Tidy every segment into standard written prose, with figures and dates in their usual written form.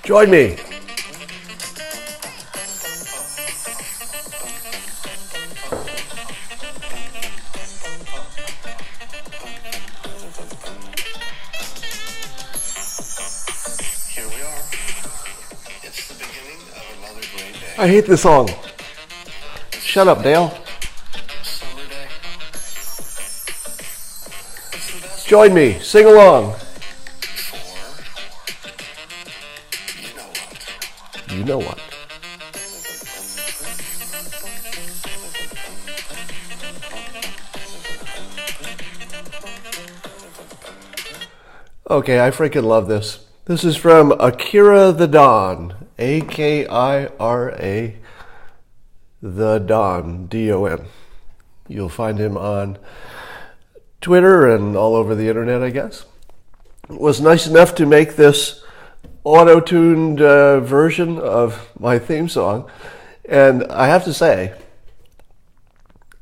Join me. Here we are. It's the beginning of another great day. I hate this song. Shut up, Dale. Summer day. It's the best Join me. Sing along. for you know what. You know what? Okay, I freaking love this. This is from Akira The Don. Akira The Don. D-O-N. You'll find him on Twitter and all over the internet, I guess. Was nice enough to make this auto-tuned version of my theme song. And I have to say,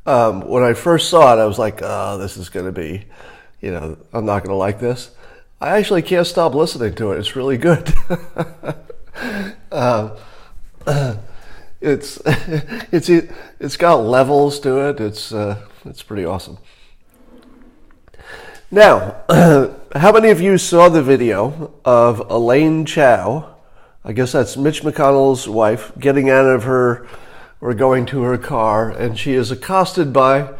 when I first saw it, I was like, oh, this is going to be, I'm not going to like this. I actually can't stop listening to it. It's really good. It's got levels to it. It's pretty awesome. Now, how many of you saw the video of Elaine Chao? I guess that's Mitch McConnell's wife, getting out of her or going to her car, and she is accosted by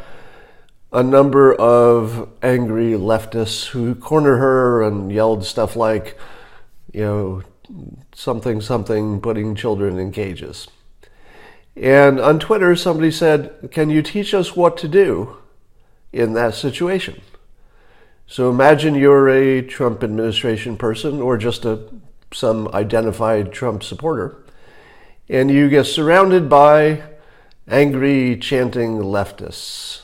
a number of angry leftists who corner her and yelled stuff like, something, putting children in cages. And on Twitter, somebody said, can you teach us what to do in that situation? So imagine you're a Trump administration person or just some identified Trump supporter, and you get surrounded by angry, chanting leftists.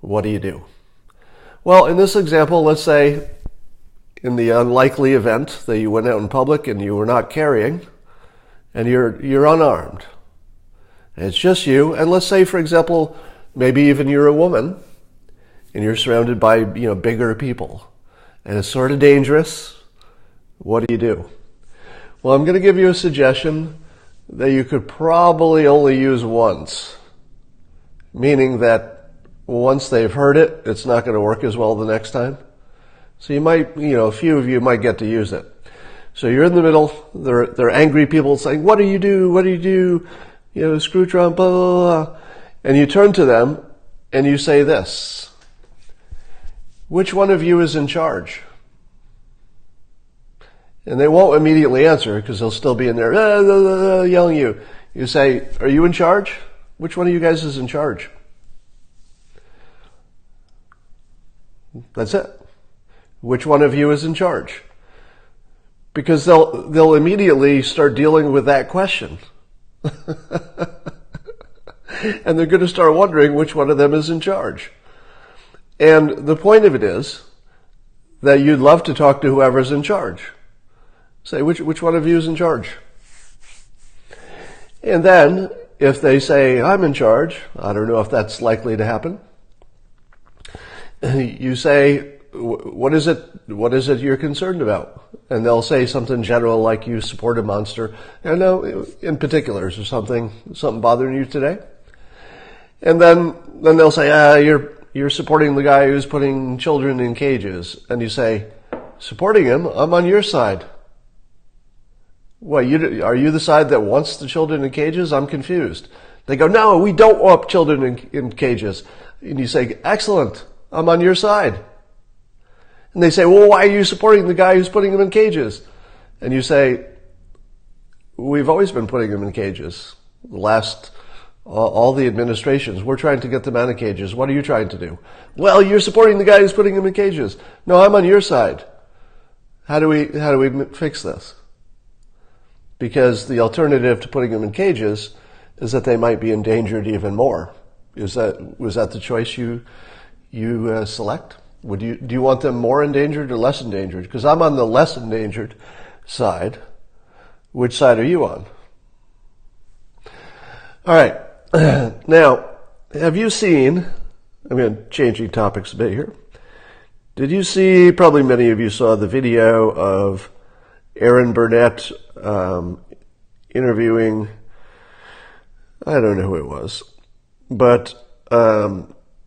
What do you do? Well, in this example, let's say in the unlikely event that you went out in public and you were not carrying and you're unarmed. And it's just you. And let's say, for example, maybe even you're a woman and you're surrounded by, bigger people. And it's sort of dangerous. What do you do? Well, I'm going to give you a suggestion that you could probably only use once. Meaning that once they've heard it, it's not going to work as well the next time. So you might, a few of you might get to use it. So you're in the middle, they're angry people saying, what do you do? What do you do? Screw Trump, blah, blah, blah. And you turn to them and you say this. Which one of you is in charge? And they won't immediately answer because they'll still be in there yelling you. You say, are you in charge? Which one of you guys is in charge? That's it. Which one of you is in charge? Because they'll immediately start dealing with that question. And they're going to start wondering which one of them is in charge. And the point of it is that you'd love to talk to whoever's in charge. Say, which one of you is in charge? And then, if they say, I'm in charge, I don't know if that's likely to happen. You say, what is it you're concerned about? And they'll say something general like you support a monster. And no, in particular, is there something bothering you today? And then they'll say, you're supporting the guy who's putting children in cages. And you say, supporting him? I'm on your side. What, are you the side that wants the children in cages? I'm confused. They go, no, we don't want children in cages. And you say, excellent. I'm on your side. And they say, well, why are you supporting the guy who's putting them in cages? And you say, we've always been putting them in cages. All the administrations, we're trying to get them out of cages. What are you trying to do? Well, you're supporting the guy who's putting them in cages. No, I'm on your side. How do we fix this? Because the alternative to putting them in cages is that they might be endangered even more. Was that the choice you select? Do you want them more endangered or less endangered? Because I'm on the less endangered side. Which side are you on? All right. Now, have you seen, changing topics a bit here. Did you see, probably many of you saw the video of Erin Burnett interviewing, I don't know who it was, but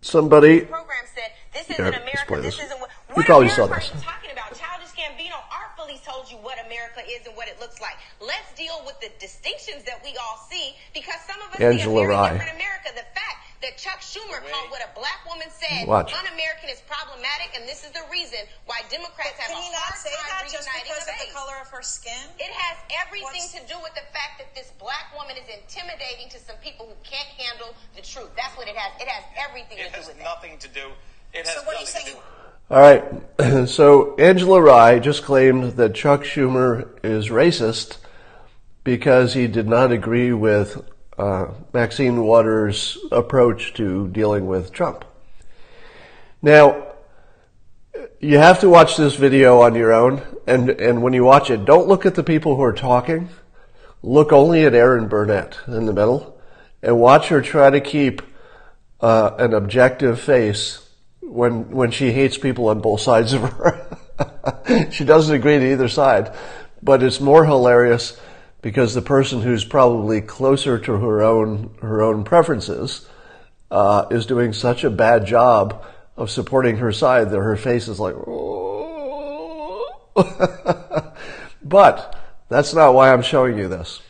somebody. Program said, "This isn't America. This isn't what." You probably saw America this. are you talking about? Childish Gambino artfully told you what America is and what it looks like. Let's deal with the distinctions that we all see, because some of us see a Angela very Rye. different America. The fact that Chuck Schumer called what a black woman said Watch. un-American is problematic, and this is the reason why Democrats have Can a you not hard say time that just reuniting because the of the base. color of her skin? It has everything to do with the fact that this black woman is intimidating to some people who can't handle the truth. That's what it has. It has everything to do with It has nothing to do. It has So what are you nothing to saying? do. All right. So Angela Rye just claimed that Chuck Schumer is racist because he did not agree with Maxine Waters' approach to dealing with Trump. Now, you have to watch this video on your own, and when you watch it, don't look at the people who are talking. Look only at Erin Burnett in the middle, and watch her try to keep an objective face when she hates people on both sides of her. She doesn't agree to either side, but it's more hilarious because the person who's probably closer to her own preferences is doing such a bad job of supporting her side that her face is like, oh. But that's not why I'm showing you this.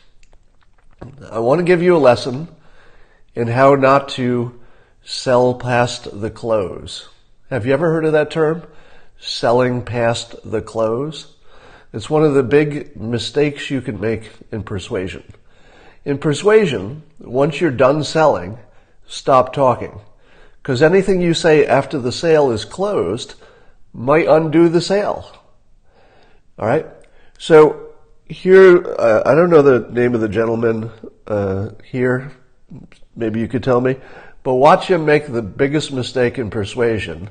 I want to give you a lesson in how not to sell past the close. Have you ever heard of that term? Selling past the close? It's one of the big mistakes you can make in persuasion. In persuasion, once you're done selling, stop talking. Because anything you say after the sale is closed might undo the sale. All right? So here, I don't know the name of the gentleman here. Maybe you could tell me. But watch him make the biggest mistake in persuasion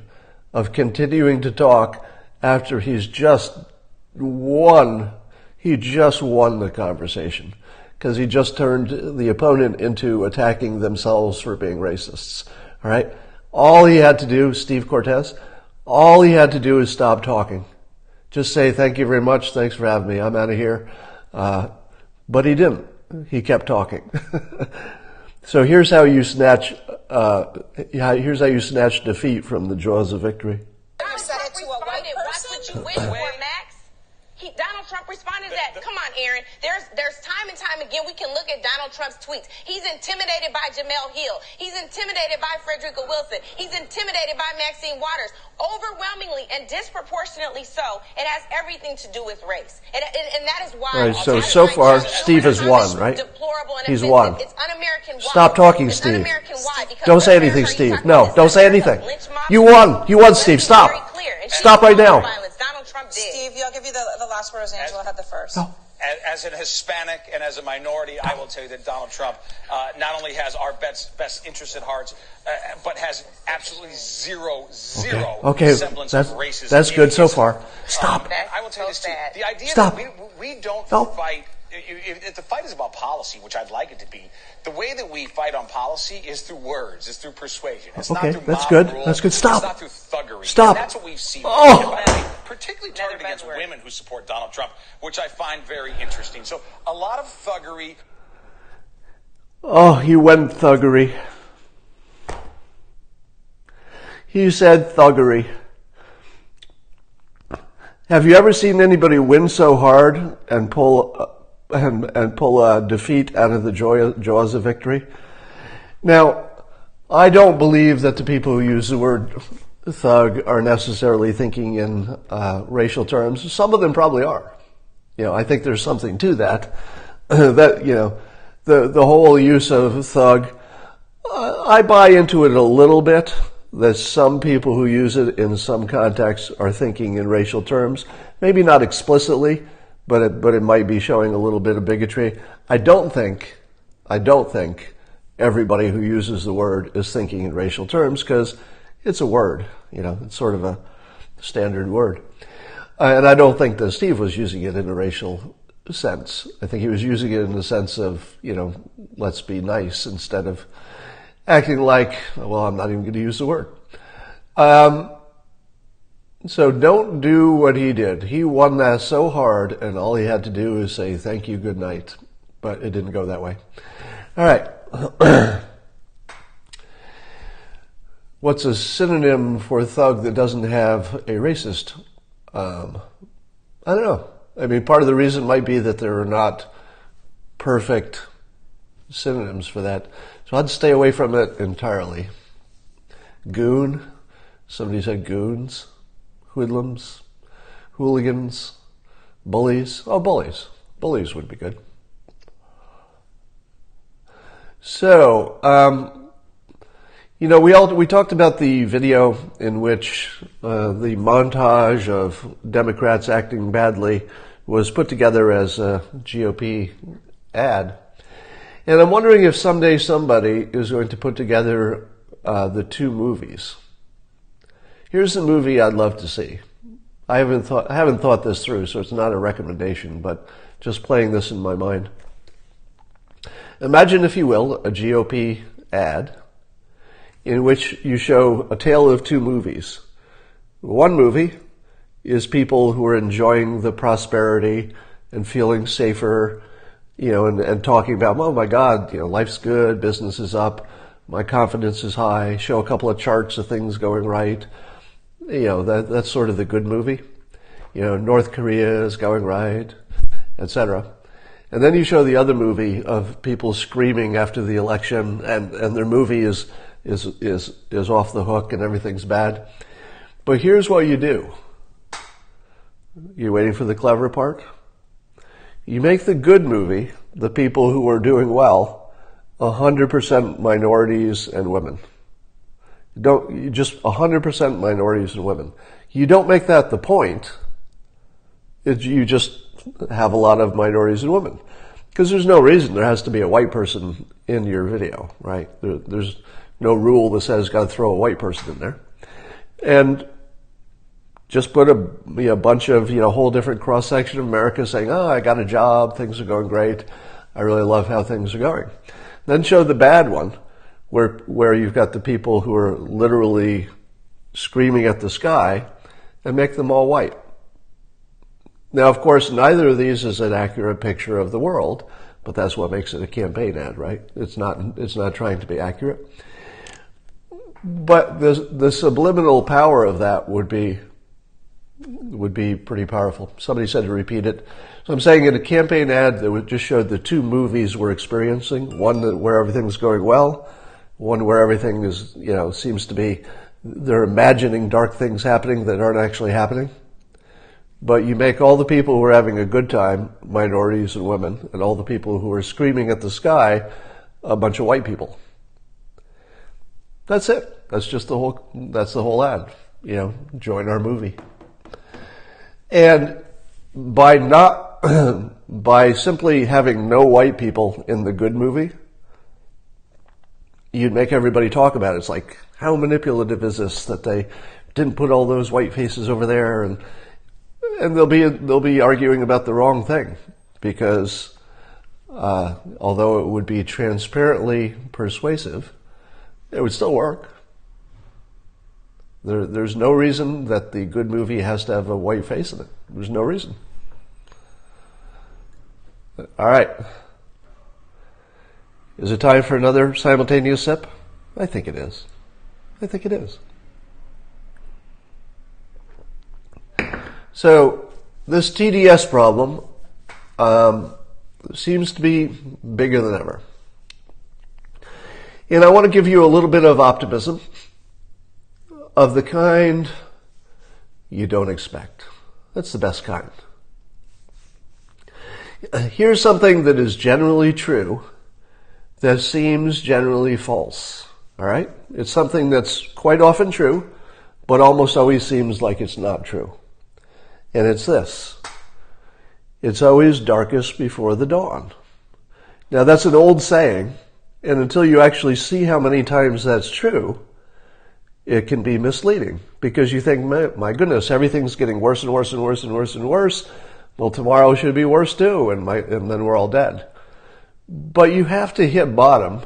of continuing to talk after he's just won the conversation, because he just turned the opponent into attacking themselves for being racists. All right? All he had to do, Steve Cortez, all he had to do is stop talking. Just say, thank you very much, thanks for having me, I'm out of here. But he didn't. He kept talking. So here's how you snatch defeat from the jaws of victory. You said it to a white That's person? what you wish for, Max. Donald Trump responded to that. Come on, Aaron. There's time and time again we can look at Donald Trump's tweets. He's intimidated by Jamel Hill. He's intimidated by Frederica Wilson. He's intimidated by Maxine Waters. Overwhelmingly and disproportionately so, it has everything to do with race. And that is why... All right, so far, Steve has won, right? He's won. It's un-American. Stop talking, it's Steve. Un-American. Why? Because Don't say anything, Steve. No, don't say anything. You won. You won, Steve. Stop. Stop right now. Donald Trump did. Steve, I'll give you the last words. Angela had the first. No. As an Hispanic and as a minority, I will tell you that Donald Trump not only has our best interests at heart, but has absolutely zero semblance of racism. That's good so far. Stop. I will tell you this too. The idea Stop. that we don't fight. If the fight is about policy, which I'd like it to be, the way that we fight on policy is through words, is through persuasion. It's not through that's mob good. rule. That's good. Stop. It's not through thuggery. Stop. And that's what we've seen. Oh. And by the way, particularly targeted against women who support Donald Trump, which I find very interesting. So a lot of thuggery. Oh, he went thuggery. He said thuggery. Have you ever seen anybody win so hard and pull defeat out of the jaws of victory? Now, I don't believe that the people who use the word thug are necessarily thinking in racial terms. Some of them probably are. I think there's something to that. The whole use of thug, I buy into it a little bit, that some people who use it in some contexts are thinking in racial terms. Maybe not explicitly, but it might be showing a little bit of bigotry. I don't think everybody who uses the word is thinking in racial terms, because it's a word. It's sort of a standard word. And I don't think that Steve was using it in a racial sense. I think he was using it in the sense of, let's be nice, instead of acting like, well, I'm not even going to use the word. So don't do what he did. He won that so hard, and all he had to do is say thank you, good night. But it didn't go that way. All right. What's a synonym for thug that doesn't have a racist? I don't know. I mean, part of the reason might be that there are not perfect synonyms for that. So I'd stay away from it entirely. Goon. Somebody said goons. Hoodlums. Hooligans. Bullies. Oh, bullies. Bullies would be good. So, we talked about the video in which the montage of Democrats acting badly was put together as a GOP ad. And I'm wondering if someday somebody is going to put together the two movies. Here's a movie I'd love to see. I haven't thought this through, so it's not a recommendation, but just playing this in my mind. Imagine, if you will, a GOP ad in which you show a tale of two movies. One movie is people who are enjoying the prosperity and feeling safer, and talking about, oh my God, life's good, business is up, my confidence is high, show a couple of charts of things going right. That's sort of the good movie. North Korea is going right, etc. And then you show the other movie of people screaming after the election, and their movie is off the hook and everything's bad. But here's what you do. You're waiting for the clever part? You make the good movie, the people who are doing well, 100% minorities and women. Just 100% minorities and women. You don't make that the point. You just have a lot of minorities and women. Because there's no reason there has to be a white person in your video, right? There's no rule that says got to throw a white person in there. And just put a bunch of, whole different cross-section of America saying, oh, I got a job, things are going great, I really love how things are going. Then show the bad one, where you've got the people who are literally screaming at the sky, and make them all white. Now, of course, neither of these is an accurate picture of the world, but that's what makes it a campaign ad, right? It's not trying to be accurate. But the subliminal power of that would be pretty powerful. Somebody said to repeat it. So I'm saying in a campaign ad that just showed the two movies we're experiencing, one where everything's going well, one where everything is, seems to be, they're imagining dark things happening that aren't actually happening. But you make all the people who are having a good time minorities and women, and all the people who are screaming at the sky a bunch of white people. That's it. That's the whole ad. Join our movie. And by simply having no white people in the good movie, you'd make everybody talk about it. It's like, how manipulative is this that they didn't put all those white faces over there, and they'll be arguing about the wrong thing, because although it would be transparently persuasive, it would still work. There's no reason that the good movie has to have a white face in it. There's no reason. All right. Is it time for another simultaneous sip? I think it is. So this TDS problem seems to be bigger than ever. And I want to give you a little bit of optimism of the kind you don't expect. That's the best kind. Here's something that is generally true that seems generally false. All right? It's something that's quite often true, but almost always seems like it's not true. And it's this. It's always darkest before the dawn. Now, that's an old saying, and until you actually see how many times that's true, it can be misleading, because you think, my goodness, everything's getting worse and worse and worse and worse and worse. Well, tomorrow should be worse too, and then we're all dead. But you have to hit bottom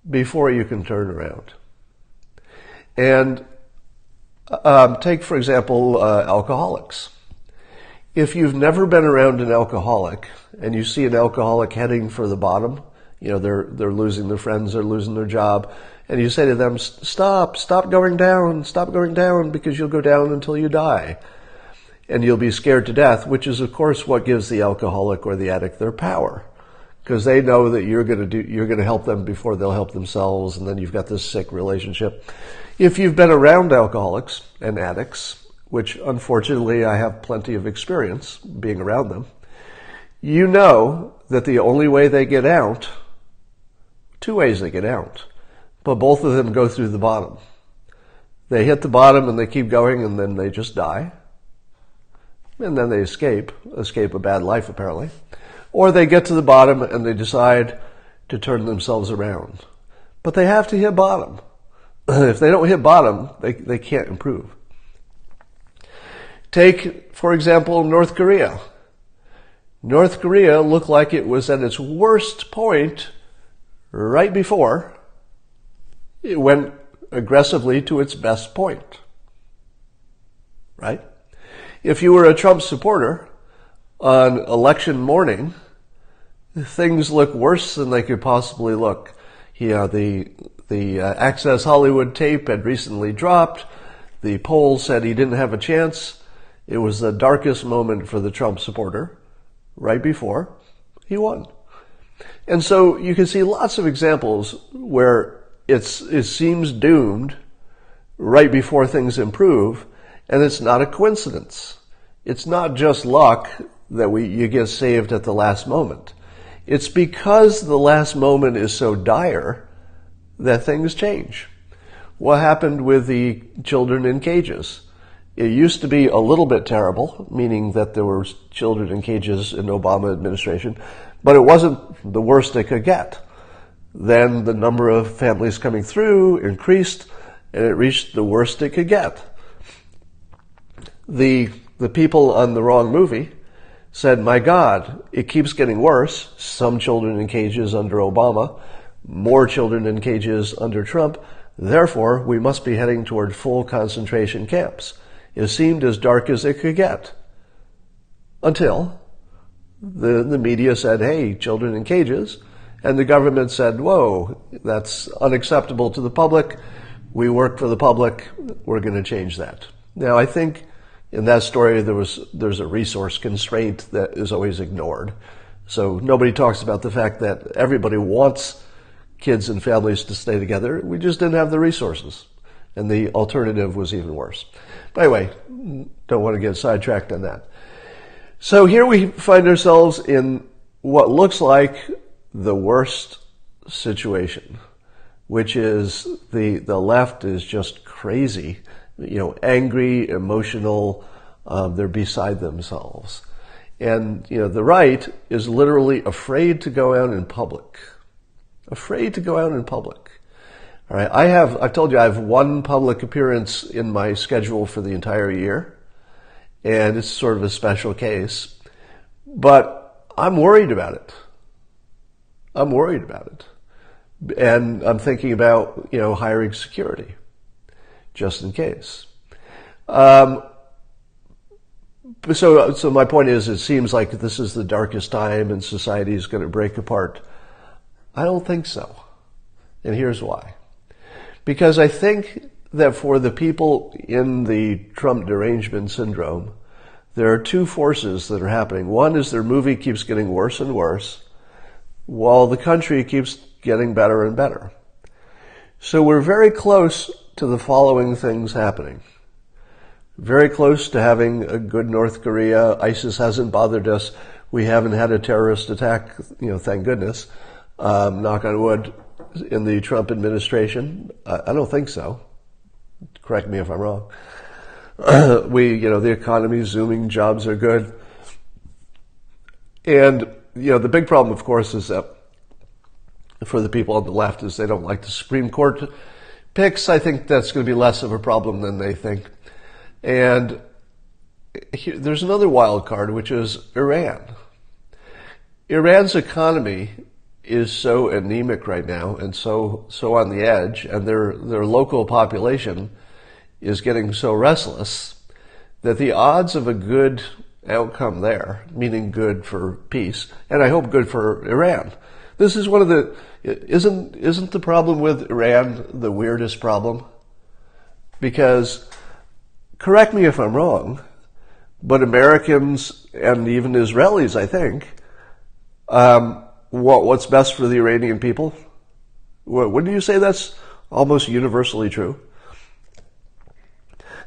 before you can turn around. And Take, for example, alcoholics. If you've never been around an alcoholic and you see an alcoholic heading for the bottom, they're losing their friends, they're losing their job, and you say to them, stop going down, because you'll go down until you die. And you'll be scared to death, which is, of course, what gives the alcoholic or the addict their power. Because they know that you're going to help them before they'll help themselves, and then you've got this sick relationship. If you've been around alcoholics and addicts, which unfortunately I have plenty of experience being around them, you know that the only way they get out, two ways they get out, but both of them go through the bottom. They hit the bottom and they keep going, and then they just die. And then they escape a bad life apparently. Or they get to the bottom and they decide to turn themselves around. But they have to hit bottom. If they don't hit bottom, they can't improve. Take, for example, North Korea. North Korea looked like it was at its worst point right before it went aggressively to its best point. Right? If you were a Trump supporter on election morning, things look worse than they could possibly look. The Access Hollywood tape had recently dropped. The poll said he didn't have a chance. It was the darkest moment for the Trump supporter right before he won. And so you can see lots of examples where it seems doomed right before things improve, and it's not a coincidence. It's not just luck that you get saved at the last moment. It's because the last moment is so dire that things change. What happened with the children in cages? It used to be a little bit terrible, meaning that there were children in cages in the Obama administration, but it wasn't the worst it could get. Then the number of families coming through increased, and it reached the worst it could get. The people on the wrong movie said, my God, it keeps getting worse. Some children in cages under Obama, more children in cages under Trump. Therefore, we must be heading toward full concentration camps. It seemed as dark as it could get. Until the media said, hey, children in cages. And the government said, whoa, that's unacceptable to the public. We work for the public. We're going to change that. Now, I think in that story, there's a resource constraint that is always ignored. So nobody talks about the fact that everybody wants kids and families to stay together. We just didn't have the resources. And the alternative was even worse. But anyway, don't want to get sidetracked on that. So here we find ourselves in what looks like the worst situation, which is the left is just crazy, angry, emotional, they're beside themselves. And, the right is literally afraid to go out in public. Afraid to go out in public. All right. I've told you I have one public appearance in my schedule for the entire year. And it's sort of a special case. But I'm worried about it. I'm worried about it. And I'm thinking about, hiring security. Just in case. So my point is, it seems like this is the darkest time and society is going to break apart. I don't think so. And here's why. Because I think that for the people in the Trump derangement syndrome, there are two forces that are happening. One is their movie keeps getting worse and worse, while the country keeps getting better and better. So we're very close to the following things happening. Very close to having a good North Korea. ISIS hasn't bothered us. We haven't had a terrorist attack, thank goodness. Knock on wood, in the Trump administration. I don't think so. Correct me if I'm wrong. The economy's zooming, jobs are good. And, the big problem, of course, is that for the people on the left is they don't like the Supreme Court picks. I think that's going to be less of a problem than they think. And there's another wild card, which is Iran. Iran's economy is so anemic right now and so on the edge, and their local population is getting so restless that the odds of a good outcome there, meaning good for peace, and I hope good for Iran. This is one of the, isn't the problem with Iran the weirdest problem? Because, correct me if I'm wrong, but Americans and even Israelis, I think, want what's best for the Iranian people. Wouldn't you say that's almost universally true?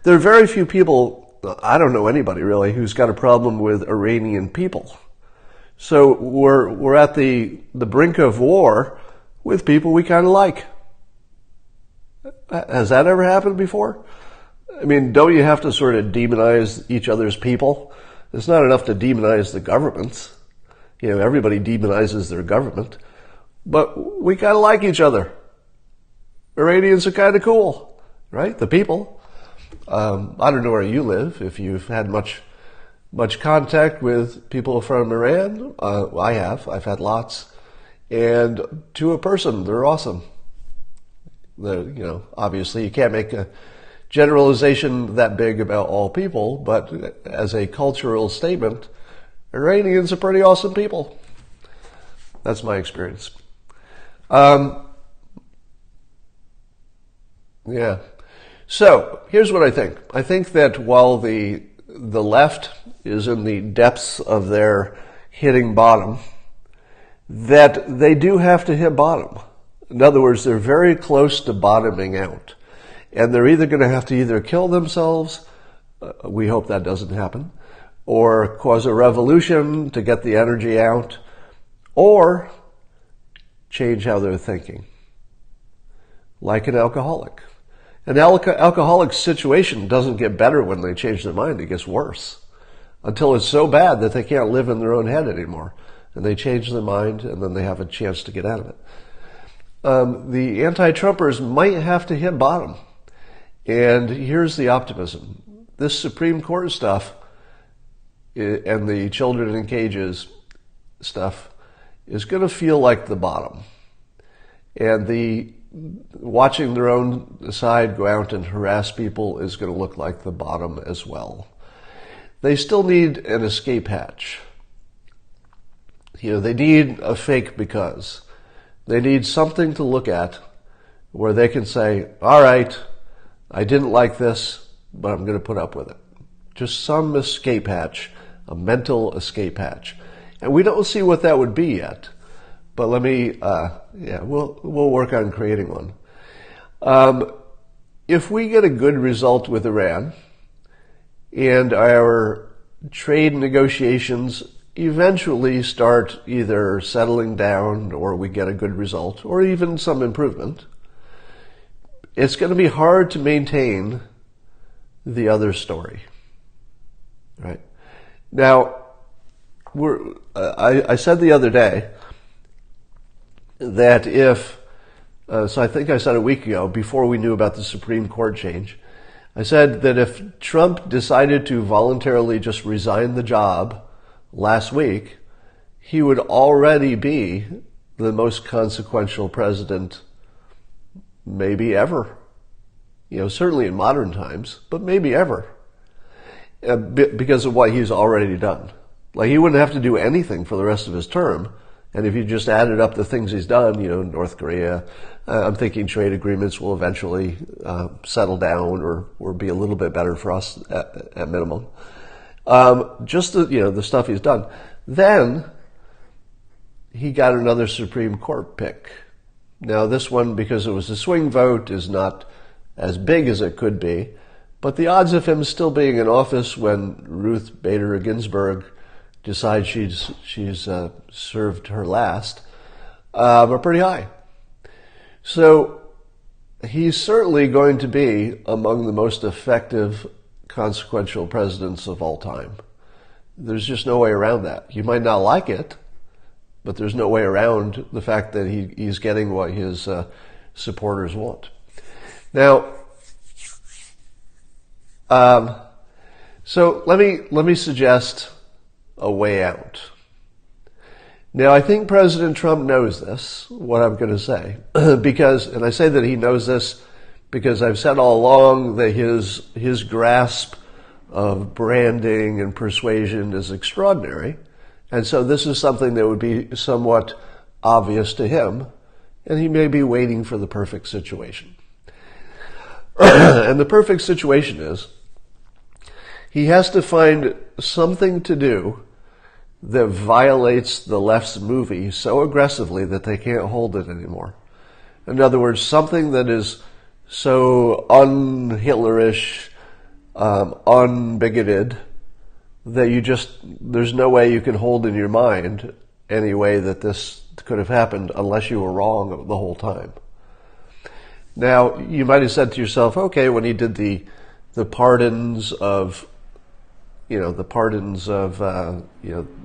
There are very few people, I don't know anybody really, who's got a problem with Iranian people. So we're at the brink of war with people we kind of like. Has that ever happened before? I mean, don't you have to sort of demonize each other's people? It's not enough to demonize the governments. You know, everybody demonizes their government. But we kind of like each other. Iranians are kind of cool, right? The people. I don't know where you live, if you've had much contact with people from Iran. I have. I've had lots. And to a person, they're awesome. Obviously you can't make a generalization that big about all people, but as a cultural statement, Iranians are pretty awesome people. That's my experience. Yeah. So here's what I think. I think that while the left is in the depths of their hitting bottom, that they do have to hit bottom. In other words, they're very close to bottoming out. And they're either going to have to either kill themselves, we hope that doesn't happen, or cause a revolution to get the energy out, or change how they're thinking. Like an alcoholic. An alcoholic situation doesn't get better when they change their mind. It gets worse until it's so bad that they can't live in their own head anymore. And they change their mind, and then they have a chance to get out of it. The anti-Trumpers might have to hit bottom. And here's the optimism. This Supreme Court stuff and the children in cages stuff is going to feel like the bottom. And the watching their own side go out and harass people is going to look like the bottom as well. They still need an escape hatch. They need a fake because. They need something to look at where they can say, all right, I didn't like this, but I'm going to put up with it. Just some escape hatch, a mental escape hatch. And we don't see what that would be yet. But let me, we'll work on creating one. If we get a good result with Iran and our trade negotiations eventually start either settling down or we get a good result or even some improvement, it's going to be hard to maintain the other story. Right? Now, I said the other day that so I think I said a week ago, before we knew about the Supreme Court change, I said that if Trump decided to voluntarily just resign the job last week, he would already be the most consequential president maybe ever. Certainly in modern times, but maybe ever. Because of what he's already done. Like, he wouldn't have to do anything for the rest of his term. And if you just added up the things he's done, North Korea, I'm thinking trade agreements will eventually settle down or be a little bit better for us at minimum. Just the stuff he's done. Then he got another Supreme Court pick. Now this one, because it was a swing vote, is not as big as it could be, but the odds of him still being in office when Ruth Bader Ginsburg decides she's served her last are pretty high. So he's certainly going to be among the most effective consequential presidents of all time. There's just no way around that. You might not like it, but there's no way around the fact that he's getting what his supporters want. Now, so let me suggest a way out. Now, I think President Trump knows this, what I'm going to say, because, and I say that he knows this because I've said all along that his grasp of branding and persuasion is extraordinary. And so this is something that would be somewhat obvious to him, and he may be waiting for the perfect situation. And the perfect situation is he has to find something to do that violates the left's movie so aggressively that they can't hold it anymore. In other words, something that is so un-Hitlerish, unbigoted, that there's no way you can hold in your mind any way that this could have happened unless you were wrong the whole time. Now, you might have said to yourself, okay, when he did the pardons of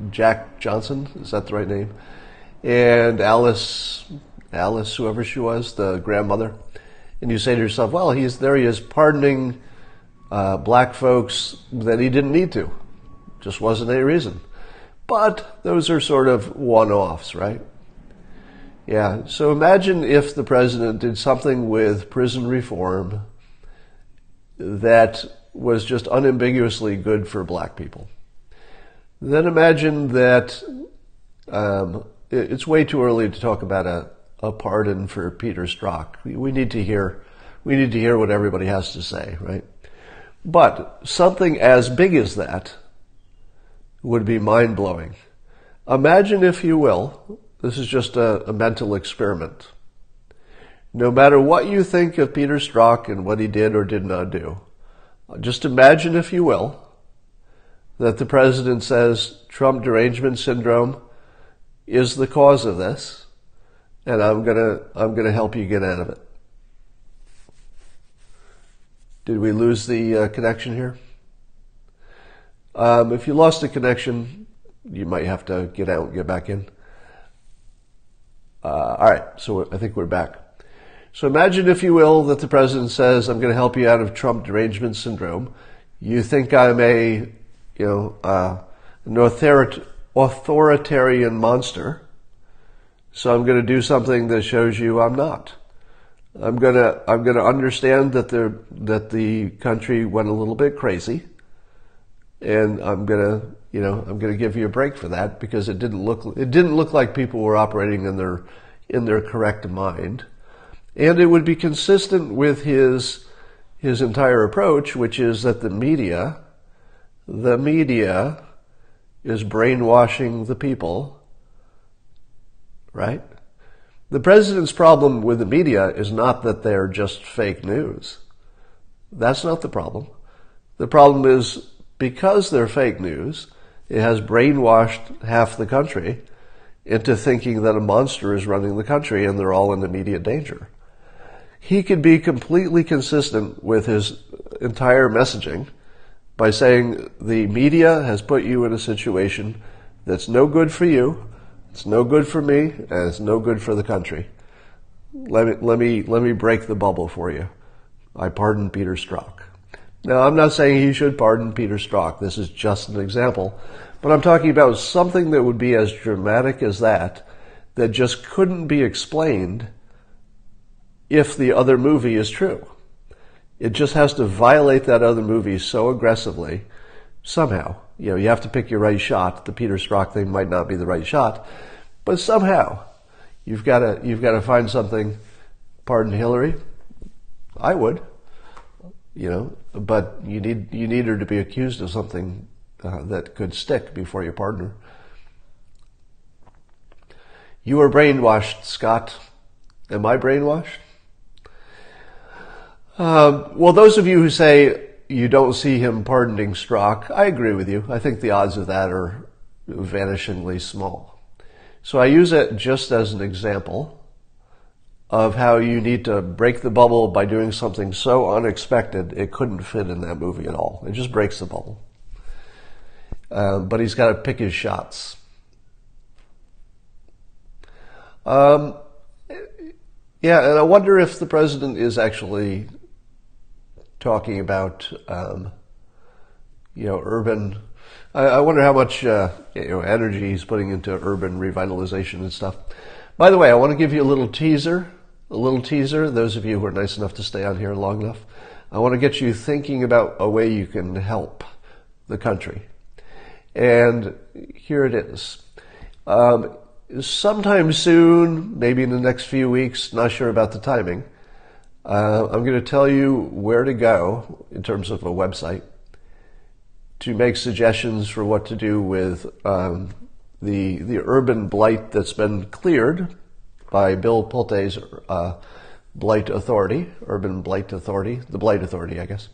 Jack Johnson, is that the right name? And Alice, whoever she was, the grandmother. And you say to yourself, well, he is pardoning black folks that he didn't need to. Just wasn't any reason. But those are sort of one-offs, right? Yeah, so imagine if the president did something with prison reform that was just unambiguously good for black people. Then imagine that it's way too early to talk about a pardon for Peter Strzok. We need to hear what everybody has to say, right? But something as big as that would be mind-blowing. Imagine, if you will, this is just a mental experiment. No matter what you think of Peter Strzok and what he did or did not do, just imagine, if you will, that the president says Trump derangement syndrome is the cause of this, and I'm gonna help you get out of it. Did we lose the connection here? If you lost the connection, you might have to get out and get back in. All right, so I think we're back. So imagine, if you will, that the president says, I'm going to help you out of Trump derangement syndrome. You think I'm an authoritarian monster, so I'm going to do something that shows you I'm not. I'm going to understand that the country went a little bit crazy, and I'm going to give you a break for that, because it didn't look like people were operating in their correct mind. And it would be consistent with his entire approach, which is that the media is brainwashing the people, right? The president's problem with the media is not that they're just fake news. That's not the problem. The problem is, because they're fake news, it has brainwashed half the country into thinking that a monster is running the country and they're all in immediate danger. He could be completely consistent with his entire messaging by saying the media has put you in a situation that's no good for you, it's no good for me, and it's no good for the country. Let me break the bubble for you. I pardon Peter Strzok. Now, I'm not saying he should pardon Peter Strzok. This is just an example. But I'm talking about something that would be as dramatic as that just couldn't be explained if the other movie is true. It just has to violate that other movie so aggressively, somehow. You have to pick your right shot. The Peter Strzok thing might not be the right shot, but somehow you've got to find something. Pardon Hillary? I would, but you need her to be accused of something that could stick before you pardon her. You are brainwashed, Scott. Am I brainwashed? Well, those of you who say you don't see him pardoning Strzok, I agree with you. I think the odds of that are vanishingly small. So I use it just as an example of how you need to break the bubble by doing something so unexpected it couldn't fit in that movie at all. It just breaks the bubble. But he's got to pick his shots. Yeah, and I wonder if the president is actually talking about, urban. I wonder how much energy he's putting into urban revitalization and stuff. By the way, I want to give you a little teaser a little teaser. Those of you who are nice enough to stay on here long enough, I want to get you thinking about a way you can help the country. And here it is. Sometime soon, maybe in the next few weeks, not sure about the timing, I'm going to tell you where to go in terms of a website to make suggestions for what to do with the urban blight that's been cleared by Bill Pulte's Blight Authority, Urban Blight Authority, the Blight Authority, I guess.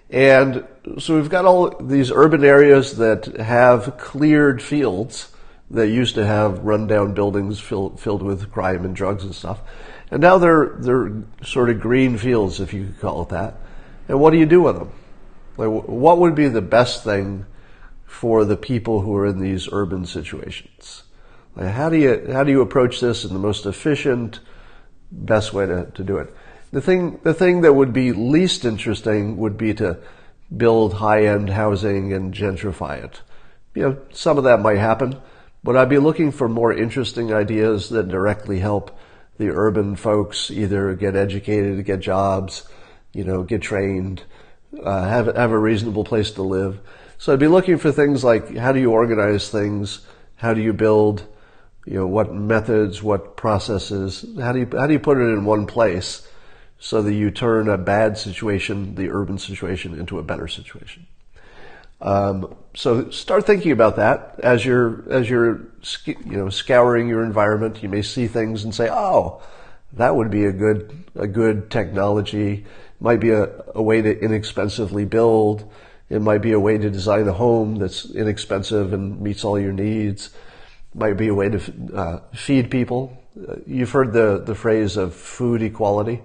And so we've got all these urban areas that have cleared fields that used to have rundown buildings filled with crime and drugs and stuff. And now they're sort of green fields, if you could call it that. And what do you do with them? Like, what would be the best thing for the people who are in these urban situations? Like, how do you approach this in the most efficient, best way to do it? The thing that would be least interesting would be to build high-end housing and gentrify it. Some of that might happen, but I'd be looking for more interesting ideas that directly help the urban folks either get educated, get jobs, get trained, have a reasonable place to live. So I'd be looking for things like, how do you organize things? How do you build? What methods, what processes? How do you put it in one place so that you turn a bad situation, the urban situation, into a better situation? So start thinking about that as you're scouring your environment. You may see things and say, "Oh, that would be a good technology. It might be a way to inexpensively build. It might be a way to design a home that's inexpensive and meets all your needs. It might be a way to feed people." You've heard the phrase of food equality.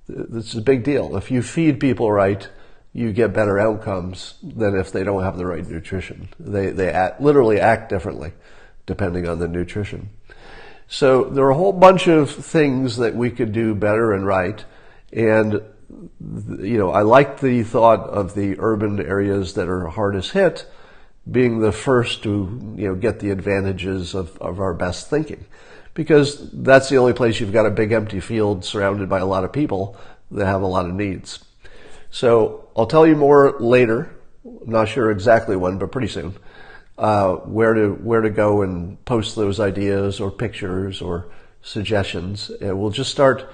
It's a big deal. If you feed people right, you get better outcomes than if they don't have the right nutrition. They literally act differently depending on the nutrition. So there are a whole bunch of things that we could do better and right. And, I like the thought of the urban areas that are hardest hit being the first to, get the advantages of our best thinking. Because that's the only place you've got a big empty field surrounded by a lot of people that have a lot of needs. So I'll tell you more later. I'm not sure exactly when, but pretty soon, where to go and post those ideas or pictures or suggestions. And we'll just start.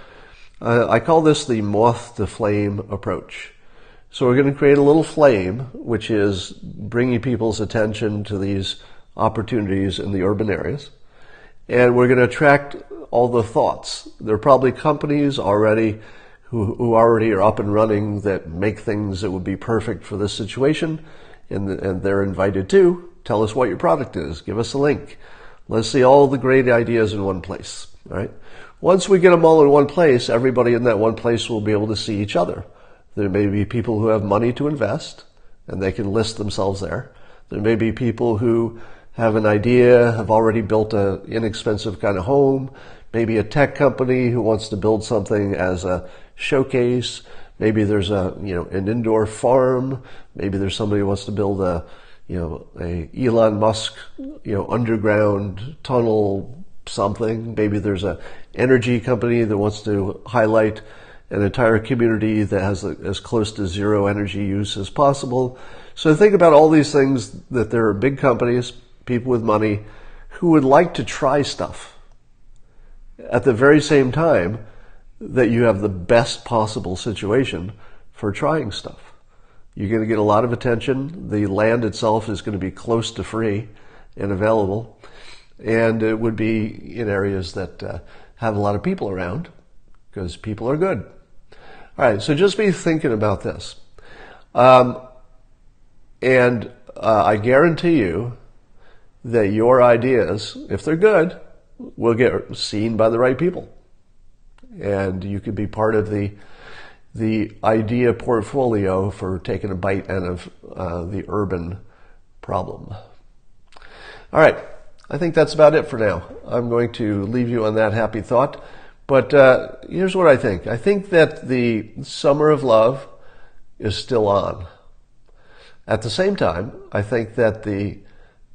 I call this the moth to flame approach. So we're going to create a little flame, which is bringing people's attention to these opportunities in the urban areas. And we're going to attract all the thoughts. There are probably companies already who already are up and running that make things that would be perfect for this situation, and they're invited to. Tell us what your product is. Give us a link. Let's see all the great ideas in one place. All right. Once we get them all in one place, everybody in that one place will be able to see each other. There may be people who have money to invest, and they can list themselves there. There may be people who have an idea, have already built an inexpensive kind of home, maybe a tech company who wants to build something as a showcase. Maybe there's an indoor farm. Maybe there's somebody who wants to build a Elon Musk, underground tunnel something. Maybe there's a energy company that wants to highlight an entire community that has as close to zero energy use as possible. So think about all these things, that there are big companies, people with money, who would like to try stuff at the very same time that you have the best possible situation for trying stuff. You're going to get a lot of attention. The land itself is going to be close to free and available. And it would be in areas that have a lot of people around, because people are good. All right, so just be thinking about this. And I guarantee you that your ideas, if they're good, will get seen by the right people. And you could be part of the idea portfolio for taking a bite out of the urban problem. All right, I think that's about it for now. I'm going to leave you on that happy thought. But here's what I think. I think that the summer of love is still on. At the same time, I think that the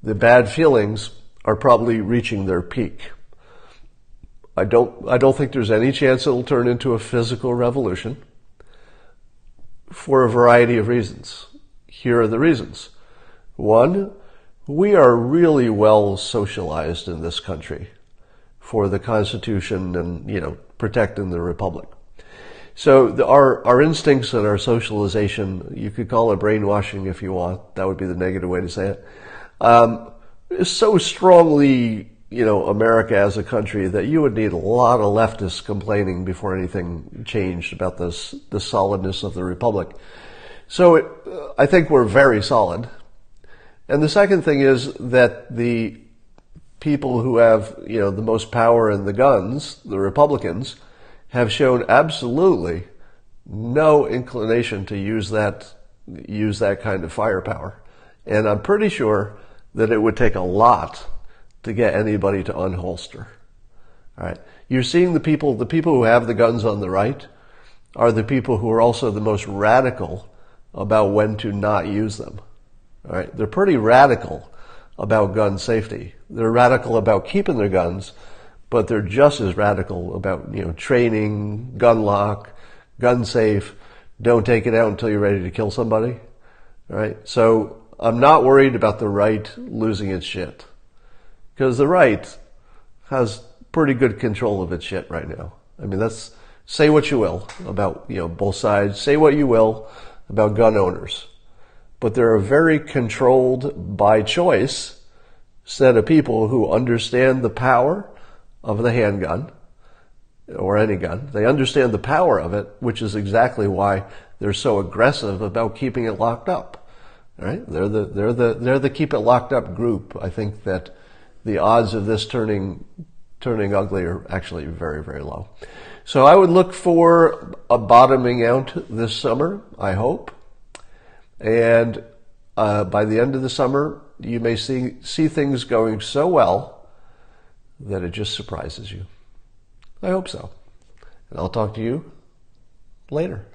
bad feelings are probably reaching their peak. I don't think there's any chance it'll turn into a physical revolution for a variety of reasons. Here are the reasons. One, we are really well socialized in this country for the Constitution and, protecting the Republic. So our instincts and our socialization, you could call it brainwashing if you want. That would be the negative way to say it. Is so strongly, America as a country that you would need a lot of leftists complaining before anything changed about the solidness of the Republic. So I think we're very solid. And the second thing is that the people who have, the most power and the guns, the Republicans, have shown absolutely no inclination to use that kind of firepower. And I'm pretty sure that it would take a lot to get anybody to unholster. All right. You're seeing the people who have the guns on the right are the people who are also the most radical about when to not use them. All right. They're pretty radical about gun safety. They're radical about keeping their guns, but they're just as radical about, training, gun lock, gun safe, don't take it out until you're ready to kill somebody. All right. So I'm not worried about the right losing its shit, because the right has pretty good control of its shit right now. I mean, say what you will about, both sides. Say what you will about gun owners. But they're a very controlled by choice set of people who understand the power of the handgun or any gun. They understand the power of it, which is exactly why they're so aggressive about keeping it locked up. All right? They're the keep it locked up group. I think that the odds of this turning ugly are actually very, very low. So I would look for a bottoming out this summer, I hope. And by the end of the summer, you may see things going so well that it just surprises you. I hope so. And I'll talk to you later.